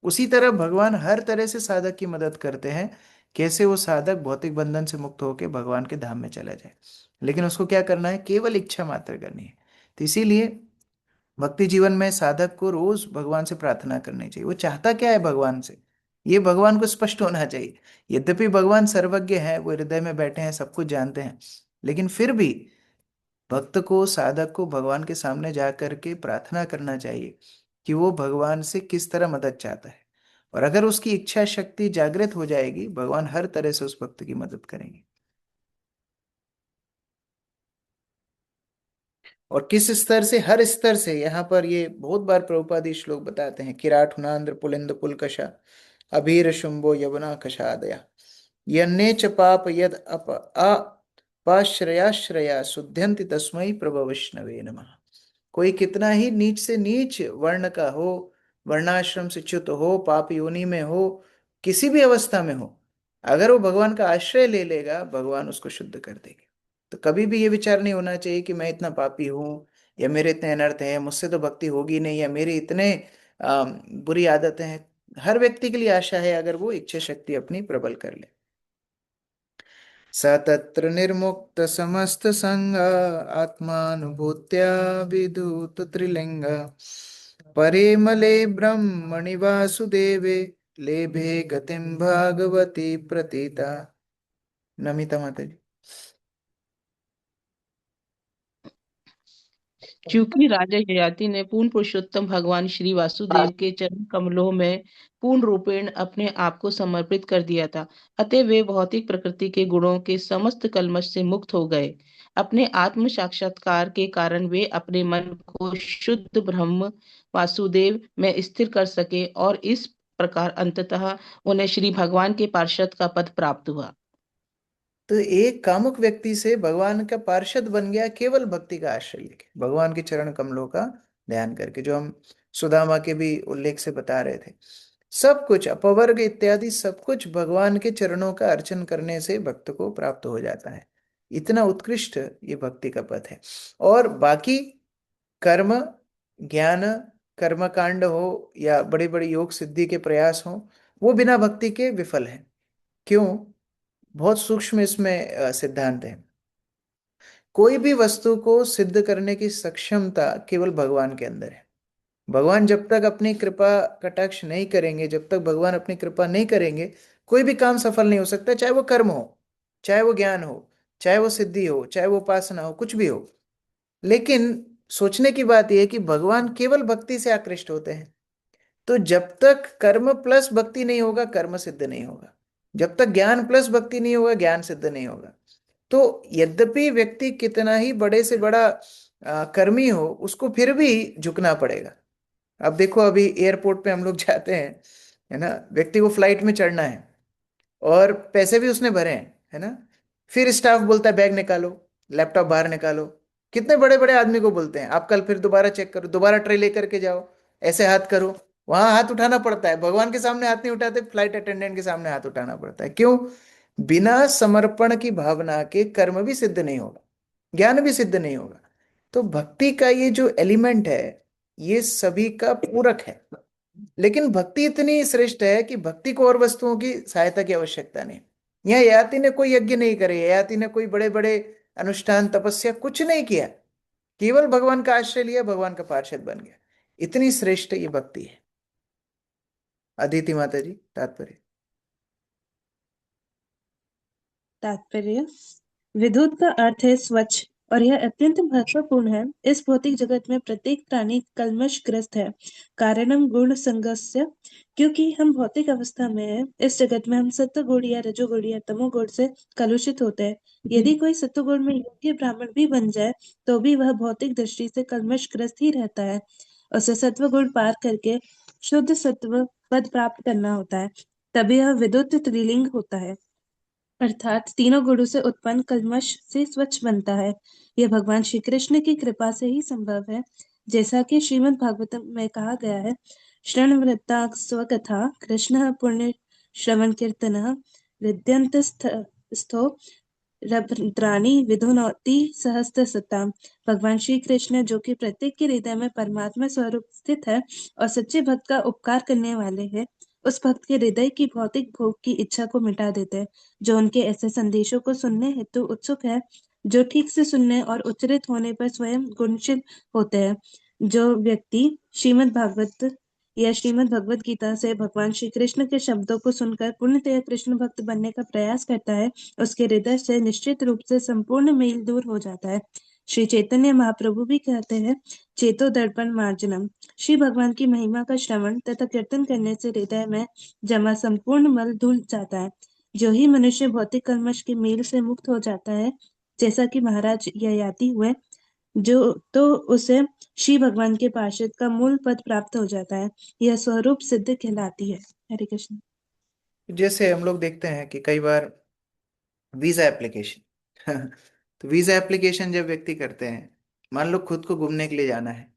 A: उसी तरह भगवान हर तरह से साधक की मदद करते हैं, कैसे वो साधक भौतिक बंधन से मुक्त होकर भगवान के धाम में चला जाए। लेकिन उसको क्या करना है, केवल इच्छा मात्र करनी है। तो इसीलिए भक्ति जीवन में साधक को रोज भगवान से प्रार्थना करनी चाहिए। वो चाहता क्या है भगवान से, ये भगवान को स्पष्ट होना चाहिए। यद्यपि भगवान सर्वज्ञ है, वो हृदय में बैठे हैं, सब कुछ जानते हैं, लेकिन फिर भी भक्त को, साधक को भगवान के सामने जा करके प्रार्थना करना चाहिए कि वो भगवान से किस तरह मदद चाहता है। और अगर उसकी इच्छा शक्ति जागृत हो जाएगी, भगवान हर तरह से उस भक्त की मदद करेंगे। और किस स्तर से, हर स्तर से। यहाँ पर ये बहुत बार प्रभुपाद ये श्लोक बताते हैं, किराट हुनांद्र पुलिंद पुलकशा अभीर शुंभो यवना कषादया यन्ने च पाप यद अप अपाश्रयाश्रया शुद्ध्यन्ति तस्मै प्रभु विष्णवे नमः। कोई कितना ही नीच से नीच वर्ण का हो, वर्णाश्रम से च्युत हो, पाप योनि में हो, किसी भी अवस्था में हो, अगर वो भगवान का आश्रय ले लेगा, भगवान उसको शुद्ध कर देंगे। तो कभी भी ये विचार नहीं होना चाहिए कि मैं इतना पापी हूं, या मेरे इतने अनर्थ हैं, मुझसे तो भक्ति होगी नहीं, या मेरी इतने बुरी आदतें हैं। हर व्यक्ति के लिए आशा है अगर वो इच्छा शक्ति अपनी प्रबल कर ले। स तत्र निर्मुक्त समस्त संग आत्मानुभूत्या विदुत त्रिलिंग परेमले ब्रह्मणि वासुदेवे लेभे गतिम भागवती प्रतीता। नमिता माता जी।
J: क्योंकि राजा ययाति ने पूर्ण पुरुषोत्तम भगवान श्री वासुदेव के चरण कमलों में पूर्ण रूपेण अपने आप को समर्पित कर दिया था, अतः वे भौतिक प्रकृति के गुणों के समस्त कल्मश से मुक्त हो गए। अपने आत्म साक्षात्कार के कारण वे अपने मन को शुद्ध ब्रह्म वासुदेव में स्थिर कर सके और इस प्रकार अंततः उन्हें श्री भगवान के पार्षद का पद प्राप्त हुआ।
A: तो एक कामुक व्यक्ति से भगवान का पार्षद बन गया, केवल भक्ति का आश्रय लेके, भगवान के चरण कमलों का ध्यान करके, जो हम सुदामा के भी उल्लेख से बता रहे थे। सब कुछ अपवर्ग इत्यादि सब कुछ भगवान के चरणों का अर्चन करने से भक्त को प्राप्त हो जाता है। इतना उत्कृष्ट ये भक्ति का पथ है। और बाकी कर्म, ज्ञान, कर्म कांड हो या बड़ी बड़ी योग सिद्धि के प्रयास हो, वो बिना भक्ति के विफल है। क्यों? बहुत सूक्ष्म इसमें सिद्धांत है। कोई भी वस्तु को सिद्ध करने की सक्षमता केवल भगवान के अंदर है। भगवान जब तक अपनी कृपा कटाक्ष नहीं करेंगे, जब तक भगवान अपनी कृपा नहीं करेंगे, कोई भी काम सफल नहीं हो सकता, चाहे वो कर्म हो, चाहे वो ज्ञान हो, चाहे वो सिद्धि हो, चाहे वो उपासना हो, कुछ भी हो। लेकिन सोचने की बात यह है कि भगवान केवल भक्ति से आकृष्ट होते हैं। तो जब तक कर्म प्लस भक्ति नहीं होगा, कर्म सिद्ध नहीं होगा। जब तक ज्ञान प्लस भक्ति नहीं होगा, ज्ञान सिद्ध नहीं होगा। तो यद्यपि व्यक्ति कितना ही बड़े से बड़ा कर्मी हो, उसको फिर भी झुकना पड़ेगा। अब देखो, अभी एयरपोर्ट पे हम लोग जाते हैं, है ना, व्यक्ति को फ्लाइट में चढ़ना है और पैसे भी उसने भरे हैं, है ना। फिर स्टाफ बोलता है बैग निकालो, लैपटॉप बाहर निकालो। कितने बड़े बड़े आदमी को बोलते हैं आप कल फिर दोबारा चेक करो, दोबारा ट्रे लेकर के जाओ, ऐसे हाथ करो। वहां हाथ उठाना पड़ता है, भगवान के सामने हाथ नहीं उठाते, फ्लाइट अटेंडेंट के सामने हाथ उठाना पड़ता है। क्यों? बिना समर्पण की भावना के कर्म भी सिद्ध नहीं होगा, ज्ञान भी सिद्ध नहीं होगा। तो भक्ति का ये जो एलिमेंट है, ये सभी का पूरक है। लेकिन भक्ति इतनी श्रेष्ठ है कि भक्ति को और वस्तुओं की सहायता की आवश्यकता नहीं। यहाँ ययाति ने कोई यज्ञ नहीं करे, ययाति ने कोई बड़े बड़े अनुष्ठान तपस्या कुछ नहीं किया, केवल भगवान का आश्रय लिया, भगवान का पार्षद बन गया। इतनी श्रेष्ठ ये भक्ति है। अदिति माता जी, तात्पर्य।
K: तात्पर्य: विद्युत का अर्थ है स्वच्छ, और यह अत्यंत महत्वपूर्ण है। इस भौतिक जगत में प्रत्येक प्राणी कल्मशग्रस्त है, कारणम गुण संगस्य। क्योंकि हम भौतिक अवस्था में हैं, इस जगत में हम सत्वगुण या रजोगुण या तमोगुण से कलुषित होते हैं। यदि कोई सत्वगुण में योग्य ब्राह्मण भी बन जाए, तो भी वह भौतिक दृष्टि से कल्मशग्रस्त ही रहता है। उसे सत्वगुण पार करके शुद्ध सत्व पद प्राप्त करना होता है, तभी यह विद्युत त्रिलिंग होता है, अर्थात तीनों गुणों से उत्पन्न कल्मश से स्वच्छ बनता है। यह भगवान श्री कृष्ण की कृपा से ही संभव है, जैसा कि श्रीमद् भागवतम में कहा गया है, शृण्वृत्ता स्वकथा कृष्ण पुण्य श्रवण कीर्तन हृदयंतस्थो रभद्राणि विधुनोति सहस्त्र सताम। भगवान श्री कृष्ण, जो कि प्रत्येक के हृदय में परमात्मा स्वरूप स्थित है और सच्चे भक्त का उपकार करने वाले हैं, उस भक्त के हृदय की भौतिक भोग की इच्छा को मिटा देते हैं। जो उनके ऐसे संदेशों को सुनने हेतु उत्सुक है, जो ठीक से सुनने और उच्चरित होने पर स्वयं गुणशील होते हैं। जो व्यक्ति श्रीमद् भागवत या श्रीमद् भगवत गीता से भगवान श्री कृष्ण के शब्दों को सुनकर पूर्णतया कृष्ण भक्त बनने का प्रयास करता है, उसके हृदय से निश्चित रूप से संपूर्ण मेल दूर हो जाता है। श्री चैतन्य महाप्रभु भी कहते हैं, चेतो दर्पण मार्जनम। श्री भगवान की महिमा का श्रवण तथा कीर्तन करने से हृदय में जमा संपूर्ण मल धुल जाता है। जो ही मनुष्य भौतिक कल्मश के मेल से मुक्त हो जाता है, जैसा कि महाराज ययाति हुए, जो तो उसे श्री भगवान के पार्षद का मूल पद प्राप्त हो जाता है। यह स्वरूप सिद्ध कहलाती है। हरे कृष्ण।
A: जैसे हम लोग देखते हैं कि कई बार वीजा एप्लीकेशन तो वीजा एप्लीकेशन जब व्यक्ति करते हैं, मान लो खुद को घूमने के लिए जाना है,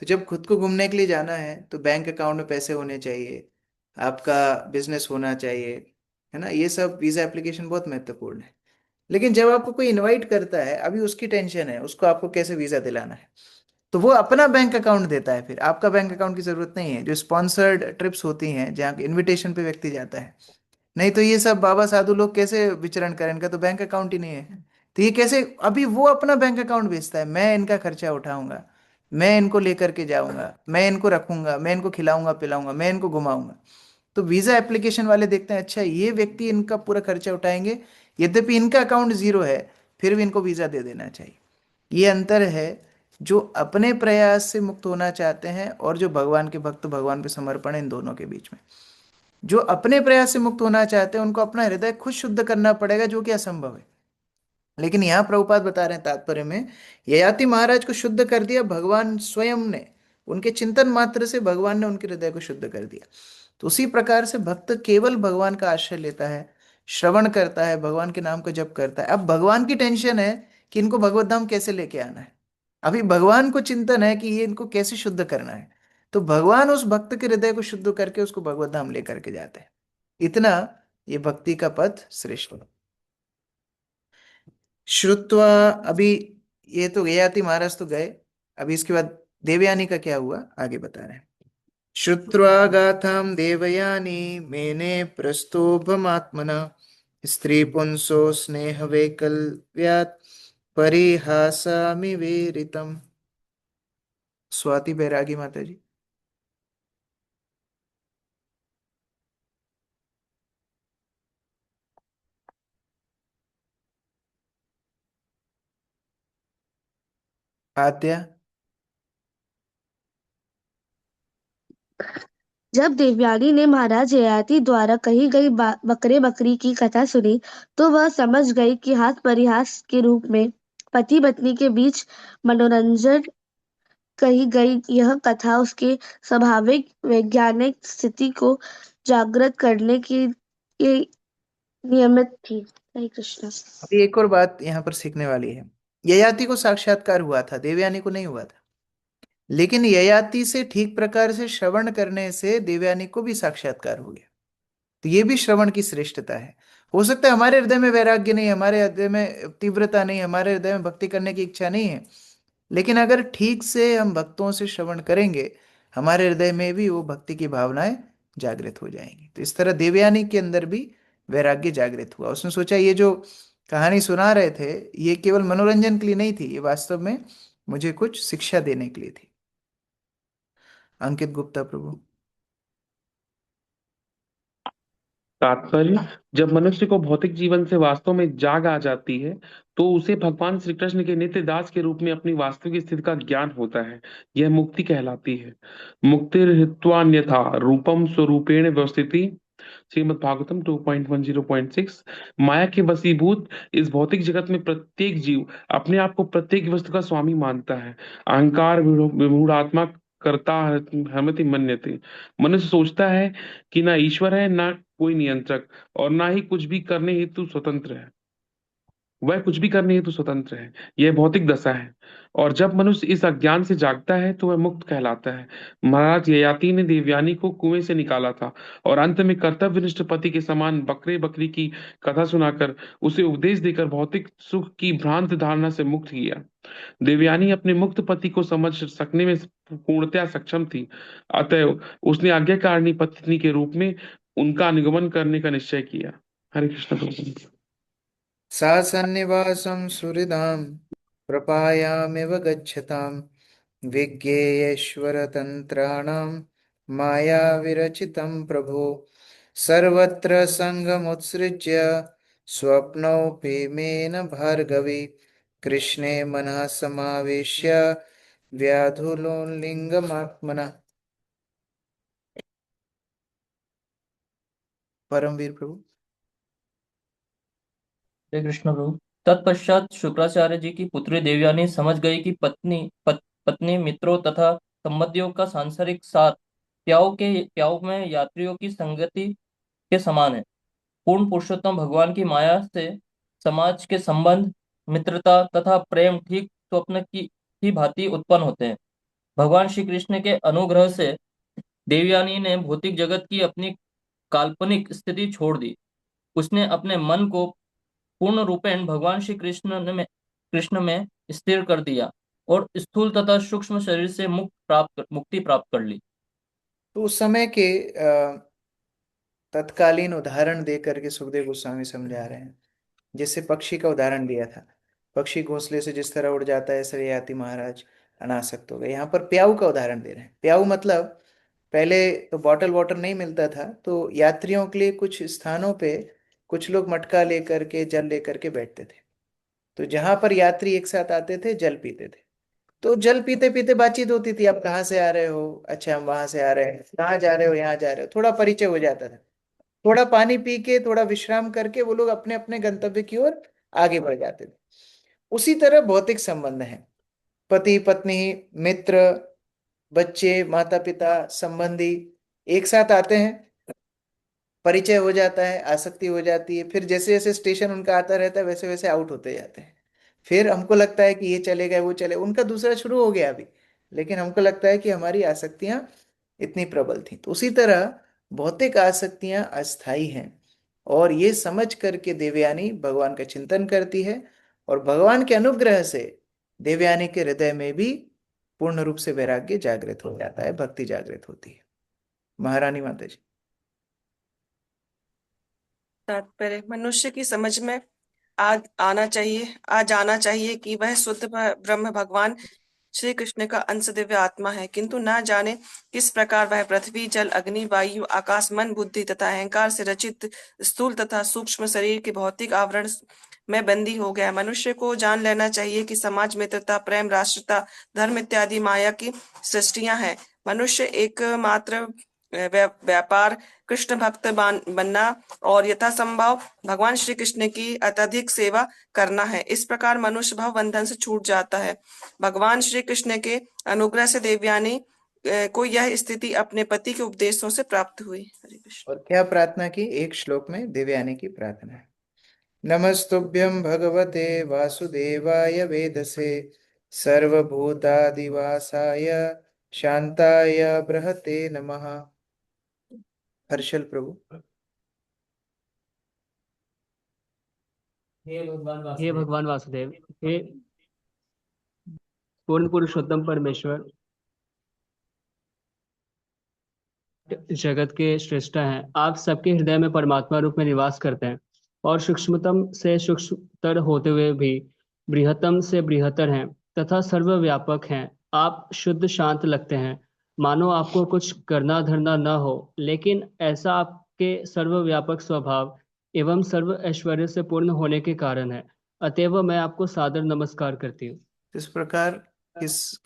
A: तो जब खुद को घूमने के लिए जाना है तो बैंक अकाउंट में पैसे होने चाहिए, आपका बिजनेस होना चाहिए, है ना। ये सब वीजा एप्लीकेशन बहुत महत्वपूर्ण है। लेकिन जब आपको कोई इनवाइट करता है, अभी उसकी टेंशन है उसको आपको कैसे वीजा दिलाना है, तो वो अपना बैंक अकाउंट देता है। फिर आपका बैंक अकाउंट की जरूरत नहीं है। जो स्पॉन्सर्ड ट्रिप्स होती हैं जहाँ इनविटेशन पे व्यक्ति जाता है, नहीं तो ये सब बाबा साधु लोग कैसे विचरण करें, इनका तो बैंक अकाउंट ही नहीं है। तो ये कैसे, अभी वो अपना बैंक अकाउंट भेजता है, मैं इनका खर्चा उठाऊंगा, मैं इनको लेकर के जाऊंगा, मैं इनको रखूंगा, मैं इनको खिलाऊंगा पिलाऊंगा, मैं इनको घुमाऊंगा। तो वीजा एप्लीकेशन वाले देखते हैं, अच्छा ये व्यक्ति इनका पूरा खर्चा उठाएंगे, यद्यपि इनका अकाउंट जीरो है, फिर भी इनको वीजा दे देना चाहिए। ये अंतर है, जो अपने प्रयास से मुक्त होना चाहते हैं और जो भगवान के भक्त, भगवान पे समर्पण है, इन दोनों के बीच में। जो अपने प्रयास से मुक्त होना चाहते हैं उनको अपना हृदय खुद शुद्ध करना पड़ेगा, जो कि असंभव है। लेकिन यहाँ प्रभुपाद बता रहे हैं तात्पर्य में, ययाति महाराज को शुद्ध कर दिया भगवान स्वयं ने, उनके चिंतन मात्र से भगवान ने उनके हृदय को शुद्ध कर दिया। तो उसी प्रकार से भक्त केवल भगवान का आश्रय लेता है, श्रवण करता है, भगवान के नाम को जप करता है। अब भगवान की टेंशन है कि इनको भगवत धाम कैसे लेके आना है, अभी भगवान को चिंतन है कि ये इनको कैसे शुद्ध करना है। तो भगवान उस भक्त के हृदय को शुद्ध करके उसको भगवत धाम लेकर के जाते हैं। इतना ये भक्ति का पथ श्रेष्ठ है। श्रुत्वा, अभी ये तो ययाति महाराज तो गए, अभी इसके बाद देवयानी का क्या हुआ आगे बता रहे हैं। श्रुत्वा गाथाम देवयानी मेने प्रस्तोभमात्मना स्त्री पुंसो स्नेह वैकल्प्यात् परिहासामि वीरितम। स्वाति बैरागी माता जी। आद्या।
I: जब देवयानी ने महाराज ययाति द्वारा कही गई बकरे बकरी की कथा सुनी, तो वह समझ गई कि हास परिहास के रूप में पति पत्नी के बीच मनोरंजन कही गई यह कथा उसके स्वाभाविक वैज्ञानिक स्थिति को जागृत करने की नियमित थी। हरे कृष्ण।
A: अभी एक और बात यहाँ पर सीखने वाली है। ययाति को साक्षात्कार हुआ था, देवयानी को नहीं हुआ था। लेकिन ययाति से ठीक प्रकार से श्रवण करने से देवयानी को भी साक्षात्कार हो गया। तो ये भी श्रवण की श्रेष्ठता है। हो सकता है हमारे हृदय में वैराग्य नहीं, हमारे हृदय में तीव्रता नहीं, हमारे हृदय में भक्ति करने की इच्छा नहीं है, लेकिन अगर ठीक से हम भक्तों से श्रवण करेंगे, हमारे हृदय में भी वो भक्ति की भावनाएं जागृत हो जाएंगी। तो इस तरह देवयानी के अंदर भी वैराग्य जागृत हुआ। उसने सोचा ये जो कहानी सुना रहे थे ये केवल मनोरंजन के लिए नहीं थी, ये वास्तव में मुझे कुछ शिक्षा देने के लिए थी। अंकित गुप्ता प्रभु।
L: तात्पर्य, जब मनुष्य को भौतिक जीवन से वास्तव में जाग आ जाती है, तो उसे भगवान श्री कृष्ण के नित्य दास के रूप में अपनी वास्तविक स्थिति का ज्ञान होता है। यह मुक्ति कहलाती है। मुक्तिर्हित्वान्यथा रूपम स्वरूपेण व्यवस्थिति, श्रीमद् भागवतम 2.10.6। माया के वशीभूत इस भौतिक जगत में प्रत्येक जीव अपने आप को प्रत्येक वस्तु का स्वामी मानता है। अहंकार विमूढ़ात्मा करता हरमति मन्यते। मनुष्य सोचता है कि ना ईश्वर है, ना कोई नियंत्रक, और ना ही कुछ भी करने हेतु स्वतंत्र है। वह कुछ भी करने हेतु स्वतंत्र है। यह भौतिक दशा है। और जब मनुष्य इस अज्ञान से जागता है तो वह मुक्त कहलाता है। महाराज ययाति ने देवयानी को कुएं से निकाला था और अंत में कर्तव्यनिष्ठ पति के समान बकरे बकरी की कथा सुनाकर उसे उपदेश देकर भौतिक सुख की भ्रांत धारणा से मुक्त किया। देवयानी अपने मुक्त पति को समझ सकने में पूर्णतया सक्षम थी। अतएव उसने आज्ञाकारिणी पत्नी के रूप में उनका अनुगमन करने का निश्चय किया। हरे कृष्ण प्रभु।
A: सा सन्निवासं सुहृदां प्रपायामिव गच्छतां विज्ञेयेश्वरतन्त्राणां मायाविरचितं प्रभो सर्वत्र सङ्गमुत्सृज्य स्वप्नोऽपि मेन भार्गवी कृष्णे मनः समावेश्य व्याधुलोलिङ्गमात्मनः। परमवीर प्रभु।
M: श्री कृष्ण प्रभु। तत्पश्चात शुक्राचार्य जी की पुत्री देवयानी समझ गई कि पत्नी मित्रों तथा संबंधियों का सांसारिक साथ प्याऊ में यात्रियों की संगति के समान है। पूर्ण पुरुषोत्तम भगवान की माया से समाज के संबंध, मित्रता तथा प्रेम ठीक स्वप्न की भांति उत्पन्न होते हैं। भगवान श्री कृष्ण के अनुग्रह से देवयानी ने भौतिक जगत की अपनी काल्पनिक स्थिति छोड़ दी। उसने अपने मन को पूर्ण रूपेण भगवान श्री कृष्ण में स्थिर कर दिया और स्थूल तथा सूक्ष्म शरीर से मुक्ति प्राप्त कर ली।
A: तो उस समय के तत्कालीन उदाहरण दे करके सुखदेव गोस्वामी समझा रहे हैं। जैसे पक्षी का उदाहरण दिया था, पक्षी घोंसले से जिस तरह उड़ जाता है श्रेयाति महाराज अनासक्त हो गए। यहाँ पर प्याऊ का उदाहरण दे रहे हैं। प्याऊ मतलब पहले तो बॉटल वाटर नहीं मिलता था, तो यात्रियों के लिए कुछ स्थानों पे कुछ लोग मटका लेकर के जल लेकर के बैठते थे। तो जहां पर यात्री एक साथ आते थे जल पीते थे। तो जल पीते पीते बातचीत होती थी, आप कहाँ से आ रहे हो, अच्छा हम वहां से आ रहे हैं, कहाँ जा रहे हो, यहाँ जा रहे हो, थोड़ा परिचय हो जाता था। थोड़ा पानी पी के थोड़ा विश्राम करके वो लोग अपने अपने गंतव्य की ओर आगे बढ़ जाते थे। उसी तरह भौतिक संबंध है, पति पत्नी, मित्र, बच्चे, माता पिता, संबंधी एक साथ आते हैं, परिचय हो जाता है, आसक्ति हो जाती है, फिर जैसे जैसे स्टेशन उनका आता रहता है वैसे वैसे आउट होते जाते हैं। फिर हमको लगता है कि ये चले गए वो चले, उनका दूसरा शुरू हो गया अभी, लेकिन हमको लगता है कि हमारी आसक्तियां इतनी प्रबल थी। तो उसी तरह भौतिक आसक्तियां अस्थाई हैं, और ये समझ करके देवयानी भगवान का चिंतन करती है, और भगवान के अनुग्रह से देवयानी के हृदय में भी पूर्ण रूप से वैराग्य जागृत हो जाता है, भक्ति जागृत होती है। महारानी माता जी।
N: तात्पर्य मनुष्य की समझ में आ जाना चाहिए कि वह शुद्ध ब्रह्म भगवान श्री कृष्ण का अंश दिव्य आत्मा है, किंतु न जाने किस प्रकार वह पृथ्वी, जल, अग्नि, वायु, आकाश, मन, बुद्धि तथा अहंकार से रचित स्थूल तथा सूक्ष्म शरीर के भौतिक आवरण में बंदी हो गया। मनुष्य को जान लेना चाहिए कि समाज, मित्रता, प्रेम, राष्ट्रता, धर्म इत्यादि माया की सृष्टियां हैं। मनुष्य एकमात्र व्यापार कृष्ण भक्त बनना और यथासंभव भगवान श्री कृष्ण की अत्यधिक सेवा करना है। इस प्रकार मनुष्य भव बंधन से छूट जाता है। भगवान श्री कृष्ण के अनुग्रह से देवयानी को यह स्थिति अपने पति के उपदेशों से प्राप्त हुई। हरे कृष्ण।
A: और क्या प्रार्थना की? एक श्लोक में देवयानी की प्रार्थना है, नमस्तुभ्यं भगवते वासुदेवाय वेदसे सर्वभूतादिवासाय शांताय बृहते नमः। हर्षल प्रभु।
O: हे भगवान वासुदेव, हे पूर्ण पुरुषोत्तम परमेश्वर, जगत के श्रेष्ठा हैं। आप सबके हृदय में परमात्मा रूप में निवास करते हैं और सूक्ष्मतम से सूक्ष्मतर होते हुए भी बृहत्तम से बृहत्तर हैं तथा सर्वव्यापक हैं। आप शुद्ध शांत लगते हैं, मानो आपको कुछ करना धरना न हो, लेकिन ऐसा आपके सर्वव्यापक स्वभाव एवं सर्व ऐश्वर्य से पूर्ण होने के कारण है। अतएव मैं आपको सादर नमस्कार करती हूँ।
A: इस प्रकार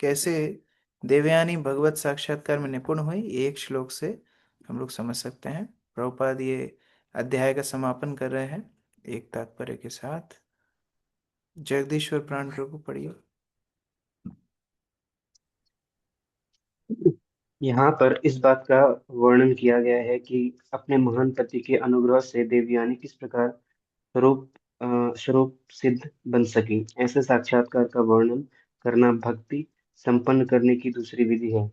A: कैसे देवयानी भगवत साक्षात्कार में निपुण हुई, एक श्लोक से हम लोग समझ सकते हैं। प्रभुपाद ये अध्याय का समापन कर रहे हैं एक तात्पर्य के साथ। जगदीश्वर प्राण प्रभु पढ़िए।
P: यहाँ पर इस बात का वर्णन किया गया है कि अपने महान पति के अनुग्रह से देवयानी किस प्रकार स्वरूप सिद्ध बन सकी। ऐसे साक्षात्कार का वर्णन करना भक्ति संपन्न करने की दूसरी विधि है।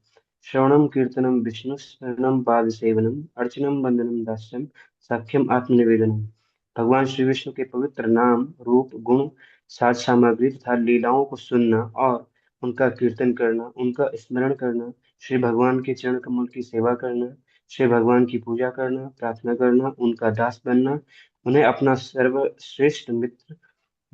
P: श्रवणम कीर्तनम विष्णु शरणम पाद सेवनम अर्चनम वंदनम दास्यम साख्यम आत्मनिवेदनम। भगवान श्री विष्णु के पवित्र नाम, रूप, गुण, साज सामग्री तथा लीलाओं को सुनना और उनका कीर्तन करना, उनका स्मरण करना, श्री भगवान के चरण कमल की सेवा करना, श्री भगवान की पूजा करना, प्रार्थना करना, उनका दास बनना, उन्हें अपना सर्वश्रेष्ठ मित्र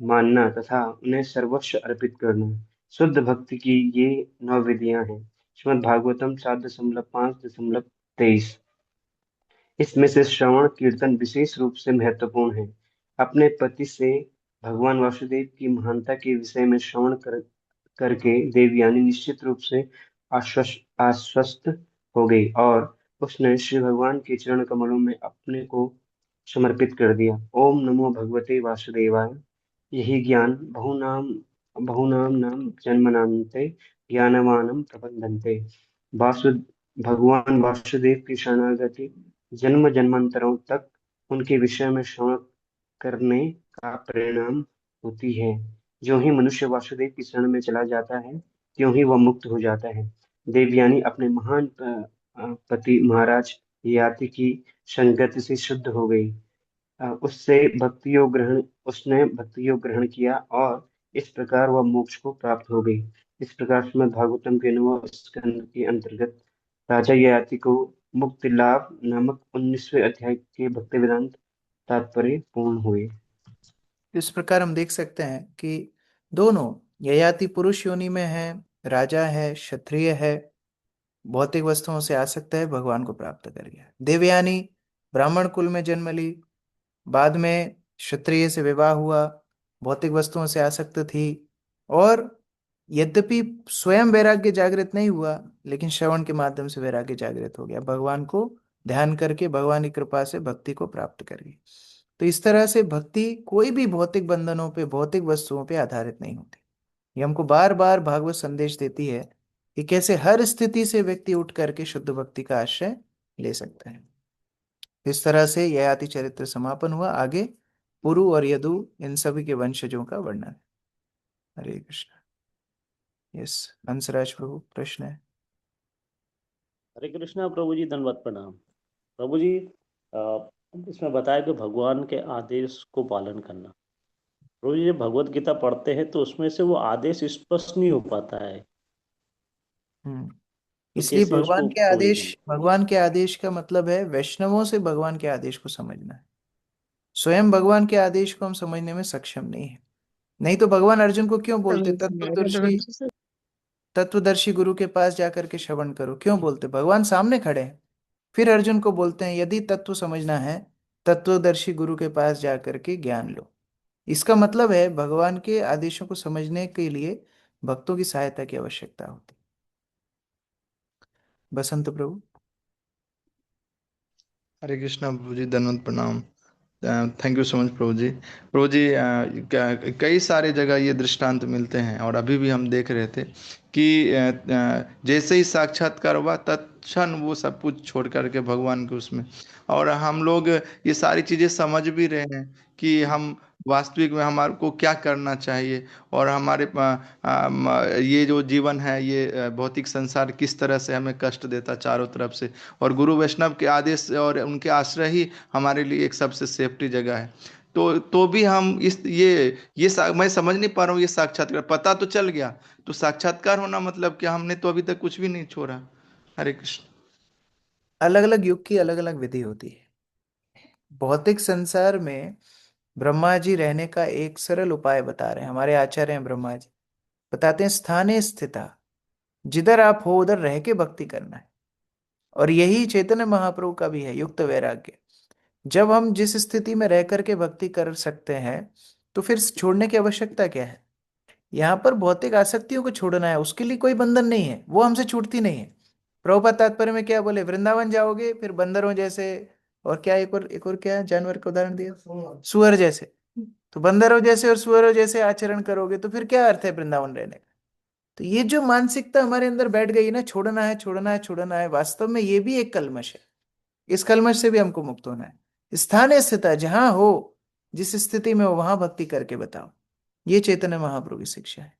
P: मानना तथा उन्हें सर्वस्व अर्पित करना। शुद्ध भक्ति की ये 9 विधियां हैं। श्रीमद् भागवतम 7.5.23। इसमें से श्रवण कीर्तन विशेष रूप से महत्वपूर्ण है। अपने पति से भगवान वासुदेव की महानता के विषय में श्रवण करके देवयानी निश्चित रूप से आश्वस्त हो गई और उसने श्री भगवान के चरण कमलों में अपने को समर्पित कर दिया। ओम नमो भगवते वासुदेवाय। यही ज्ञान बहुनाम नाम जन्मनान्ते ज्ञानवानम प्रबंधन्ते। वासु भगवान वासुदेव की शरणागति जन्म जन्मांतरों तक उनके विषय में श्रवण करने का परिणाम होती है। जो ही मनुष्य वासुदेव की शरण में चला जाता है त्यों ही वह मुक्त हो जाता है। देवयानी अपने महान पति महाराज ययाति की संगति से शुद्ध हो गई। उसने भक्ति योग ग्रहण किया और इस प्रकार वह मोक्ष को प्राप्त हो गई। इस प्रकार श्रीमद् भागवतम के 9वें स्कंद के अंतर्गत राजा ययाति को मुक्ति लाभ नामक 19वें अध्याय के भक्ति वेदांत तात्पर्य पूर्ण हुए।
A: इस प्रकार हम देख सकते हैं कि दोनों ययाति पुरुष योनि में है, राजा है, क्षत्रिय है, भौतिक वस्तुओं से आसक्त है, भगवान को प्राप्त कर गया। देवयानी ब्राह्मण कुल में जन्म ली, बाद में क्षत्रिय से विवाह हुआ, भौतिक वस्तुओं से आसक्त थी और यद्यपि स्वयं वैराग्य जागृत नहीं हुआ लेकिन श्रवण के माध्यम से वैराग्य जागृत हो गया, भगवान को ध्यान करके भगवान की कृपा से भक्ति को प्राप्त कर गई। तो इस तरह से भक्ति कोई भी भौतिक बंधनों पे, भौतिक वस्तुओं पे आधारित नहीं होती। ये हमको बार बार भागवत संदेश देती है कि कैसे हर स्थिति से व्यक्ति उठ करके शुद्ध भक्ति का आश्रय ले सकता है। इस तरह से ययाति चरित्र समापन हुआ। आगे पुरु और यदु इन सभी के वंशजों का वर्णन। हरे कृष्ण। यस, हंसराज प्रभु, प्रश्न है।
Q: हरे कृष्णा प्रभु जी, धन्यवाद, प्रणाम प्रभु जी। इसमें बताया कि भगवान के आदेश को पालन करना। प्रभु जी, जब भगवत गीता पढ़ते हैं तो उसमें से वो आदेश स्पष्ट नहीं हो पाता है, तो
A: इसलिए
Q: कैसे उसको फॉलो करना?
A: भगवान के आदेश का मतलब है वैष्णवों से भगवान के आदेश को समझना है। स्वयं भगवान के आदेश को हम समझने में सक्षम नहीं है। नहीं तो भगवान अर्जुन को क्यों बोलते तत्वदर्शी गुरु के पास जाकर के श्रवण करो, क्यों बोलते? भगवान सामने खड़े हैं। फिर अर्जुन को बोलते हैं यदि तत्व समझना है तत्वदर्शी गुरु के पास जाकर के ज्ञान लो। इसका मतलब है भगवान के आदेशों को समझने के लिए भक्तों की सहायता की आवश्यकता होती। बसंत प्रभु।
B: हरे कृष्णा प्रभु जी, धन्यवाद, प्रणाम। थैंक यू सो मच प्रभु जी। प्रभु जी, कई सारे जगह ये दृष्टांत मिलते हैं और अभी भी हम देख रहे थे कि जैसे ही साक्षात्कार हुआ तत्क्षण वो सब कुछ छोड़ करके भगवान के उसमें, और हम लोग ये सारी चीज़ें समझ भी रहे हैं कि हम वास्तविक में हमारे को क्या करना चाहिए और हमारे ये जो जीवन है, ये भौतिक संसार किस तरह से हमें कष्ट देता चारों तरफ से, और गुरु वैष्णव के आदेश और उनके आश्रय ही हमारे लिए एक सबसे सेफ्टी जगह है। तो भी हम मैं समझ नहीं पा रहा हूँ। ये साक्षात्कार पता तो चल गया, तो साक्षात्कार होना मतलब क्या? हमने तो अभी तक कुछ भी नहीं छोड़ा। हरे कृष्ण।
A: अलग अलग युग की अलग अलग विधि होती है। भौतिक संसार में ब्रह्मा जी रहने का एक सरल उपाय बता रहे हैं, हमारे आचार्य हैं ब्रह्मा जी। बताते हैं स्थाने स्थिता, जिधर आप हो उधर रह के भक्ति करना है। और यही चैतन्य महाप्रभु का भी है, युक्त वैराग्य। जब हम जिस स्थिति में रह करके भक्ति कर सकते हैं तो फिर छोड़ने की आवश्यकता क्या है? यहाँ पर भौतिक आसक्तियों को छोड़ना है, उसके लिए कोई बंधन नहीं है, वो हमसे छूटती नहीं है। प्रभुपाद तात्पर्य में क्या बोले? वृंदावन जाओगे फिर बंदरों जैसे, और क्या एक और क्या जानवर का उदाहरण दिया? सुअर जैसे। तो बंदरों जैसे और सुअरों जैसे आचरण करोगे तो फिर क्या अर्थ है वृंदावन रहने का? तो ये जो मानसिकता हमारे अंदर बैठ गई ना, छोड़ना है छोड़ना है छोड़ना है, वास्तव में ये भी एक कलमश है। इस कलमश से भी हमको मुक्त होना है। स्थान स्थित, जहां हो, जिस स्थिति में हो वहां भक्ति करके बताओ। ये चैतन्य महाप्रभु की शिक्षा है।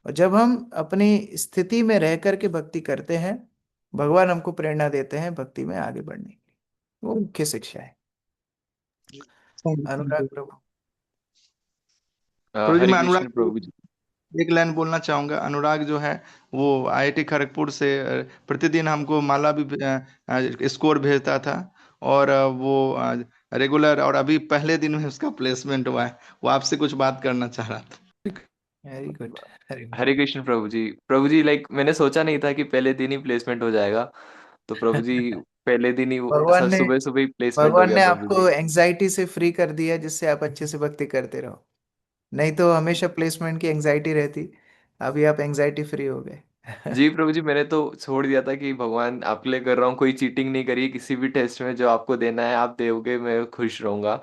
A: और जब हम अपनी स्थिति में रह करके भक्ति करते हैं, भगवान हमको प्रेरणा देते हैं भक्ति में आगे बढ़ने की। वो मुख्य शिक्षा है। अनुराग प्रभु।
B: प्रभु जी,
R: हरे
B: मैं
R: कृष्ण
B: अनुराग
R: प्रभु जी।
B: एक लाइन बोलना चाहूंगा। अनुराग जो है वो IIT खड़गपुर से प्रतिदिन हमको माला भी स्कोर भेजता था, और वो रेगुलर, और अभी पहले दिन में उसका प्लेसमेंट हुआ है। वो आपसे कुछ बात करना चाह रहा था।
A: Very good. Very good.
R: Hare Krishna प्रभु जी लाइक मैंने सोचा नहीं था कि पहले दिन ही प्लेसमेंट हो जाएगा। तो प्रभु जी पहले दिन ही
A: भगवान ने
R: सुबह सुबह ही प्लेसमेंट हो
A: भगवान
R: गया
A: ने
R: प्रभु
A: आपको
R: जी।
A: एंजाइटी से फ्री कर दिया, जिससे आप अच्छे से भक्ति करते रहो। नहीं तो हमेशा प्लेसमेंट की एंजाइटी रहती। अभी आप एंजाइटी फ्री हो गए।
R: जी प्रभु जी, मैंने तो छोड़ दिया था कि भगवान आपके लिए कर रहा हूँ, कोई चीटिंग नहीं करी किसी भी टेस्ट में, जो आपको देना है आप दोगे, मैं खुश रहूंगा।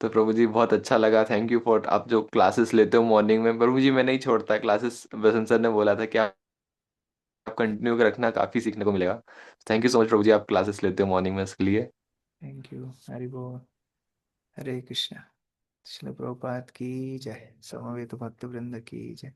R: तो प्रभु जी बहुत अच्छा लगा, थैंक यू फॉर आप जो क्लासेस लेते हो मॉर्निंग में। प्रभु जी मैं नहीं छोड़ता क्लासेस, बसंत सर ने बोला था कि आप कंटिन्यू रखना, काफी सीखने को मिलेगा। थैंक यू सो मच प्रभु जी, आप क्लासेस लेते हो मॉर्निंग में इसके लिए।
A: Thank you. हरि बोल। हरे कृष्णा। श्रील प्रभुपाद की जय। समवेत भक्त वृंद की जय।